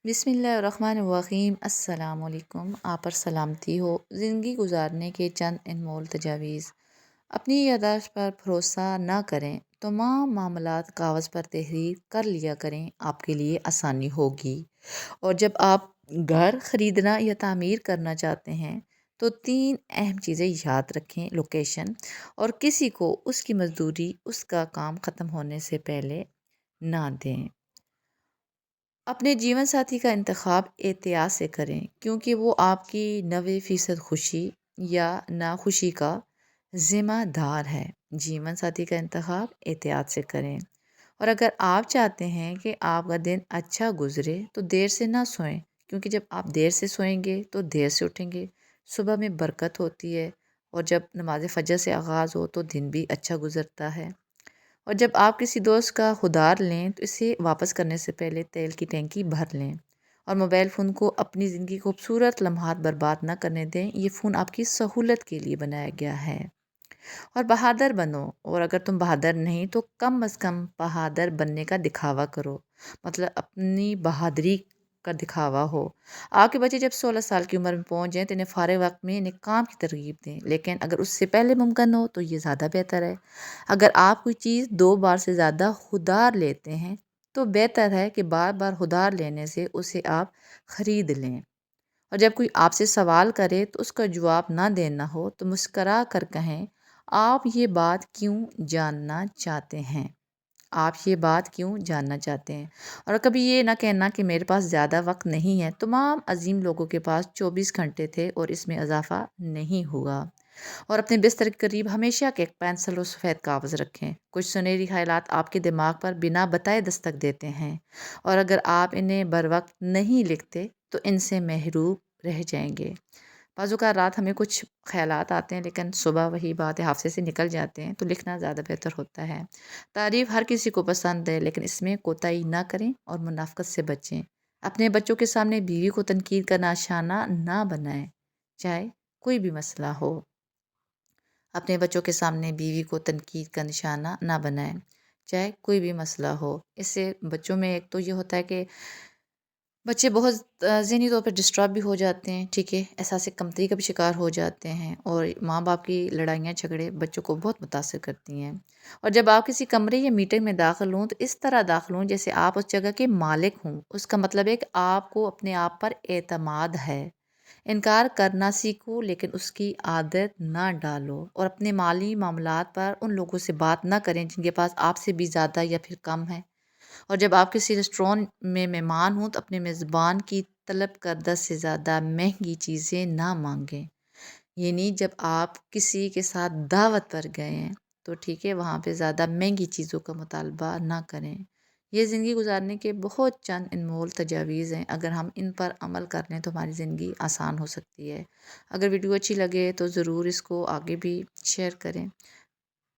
बिस्मिल्लाहिर्रहमानिर्रहीम। अस्सलाम वालेकुम। आप पर सलामती हो। ज़िंदगी गुजारने के चंद अनमोल तजावीज़। अपनी याददाश्त पर भरोसा ना करें। तमाम मामलात कागज़ पर तहरीर कर लिया करें, आपके लिए आसानी होगी। और जब आप घर ख़रीदना या तामीर करना चाहते हैं तो 3 अहम चीज़ें याद रखें। लोकेशन और किसी को उसकी मज़दूरी उसका काम ख़त्म होने से पहले ना दें। अपने जीवन साथी का इंतखाब एहतियात से करें, क्योंकि वो आपकी 90% खुशी या नाखुशी का ज़िम्मेदार है। जीवन साथी का इंतखाब एहतियात से करें। और अगर आप चाहते हैं कि आपका दिन अच्छा गुजरे तो देर से ना सोएं, क्योंकि जब आप देर से सोएंगे तो देर से उठेंगे। सुबह में बरकत होती है और जब नमाज फजर से आगाज़ हो तो दिन भी अच्छा गुजरता है। और जब आप किसी दोस्त का उधार लें तो इसे वापस करने से पहले तेल की टैंकी भर लें। और मोबाइल फ़ोन को अपनी ज़िंदगी खूबसूरत लम्हात बर्बाद ना करने दें। ये फ़ोन आपकी सहूलत के लिए बनाया गया है। और बहादुर बनो, और अगर तुम बहादुर नहीं तो कम अज़ कम बहादुर बनने का दिखावा करो। मतलब अपनी बहादुरी का दिखावा हो। आपके बच्चे जब 16 साल की उम्र में पहुंच जाएं तो इन्हें फ़ारिग वक्त में इन्हें काम की तरगीब दें, लेकिन अगर उससे पहले मुमकिन हो तो ये ज़्यादा बेहतर है। अगर आप कोई चीज़ 2 बार से ज़्यादा उधार लेते हैं तो बेहतर है कि बार बार उधार लेने से उसे आप ख़रीद लें। और जब कोई आपसे सवाल करे तो उसका जवाब ना देना हो तो मुस्करा कर कहें, आप ये बात क्यों जानना चाहते हैं? आप ये बात क्यों जानना चाहते हैं? और कभी ये ना कहना कि मेरे पास ज़्यादा वक्त नहीं है। तमाम अजीम लोगों के पास 24 घंटे थे और इसमें इजाफा नहीं हुआ। और अपने बिस्तर के करीब हमेशा के एक पेंसिल और सफ़ेद कागज़ रखें। कुछ सुनहरी ख्यालात आपके दिमाग पर बिना बताए दस्तक देते हैं, और अगर आप इन्हें बर वक्त नहीं लिखते तो इनसे महरूम रह जाएंगे। बाज़ रात हमें कुछ ख़यालात आते हैं, लेकिन सुबह वही बात है हाफ़्ज़े से निकल जाते हैं, तो लिखना ज़्यादा बेहतर होता है। तारीफ़ हर किसी को पसंद है, लेकिन इसमें कोताही ना करें और मुनाफ़्क़त से बचें। अपने बच्चों के सामने बीवी को तनकीद का निशाना ना बनाएं, चाहे कोई भी मसला हो। अपने बच्चों के सामने बीवी को तनकीद का निशाना ना बनाएं, चाहे कोई भी मसला हो। इससे बच्चों में एक तो ये होता है कि बच्चे बहुत ज़हनी तौर पर डिस्टर्ब भी हो जाते हैं, ठीक है, एहसास कमतरी का भी शिकार हो जाते हैं, और माँ बाप की लड़ाइयाँ झगड़े बच्चों को बहुत मुतासर करती हैं। और जब आप किसी कमरे या मीटिंग में दाखिल हों तो इस तरह दाखिल हों जैसे आप उस जगह के मालिक हों। उसका मतलब है कि आपको अपने आप पर एतमाद है। इनकार करना सीखो, लेकिन उसकी आदत ना डालो। और अपने माली मामलात पर उन लोगों से बात ना करें जिनके पास आपसे भी ज़्यादा या फिर कम है। और जब आप किसी रेस्टोरेंट में मेहमान हों तो अपने मेज़बान की तलब करदा से ज़्यादा महंगी चीज़ें ना मांगें। ये नहीं, जब आप किसी के साथ दावत पर गए हैं तो ठीक है, वहाँ पे ज़्यादा महंगी चीज़ों का मुतालबा ना करें। ये ज़िंदगी गुजारने के बहुत चंद अनमोल तजावीज़ हैं। अगर हम इन पर अमल कर लें तो हमारी ज़िंदगी आसान हो सकती है। अगर वीडियो अच्छी लगे तो ज़रूर इसको आगे भी शेयर करें।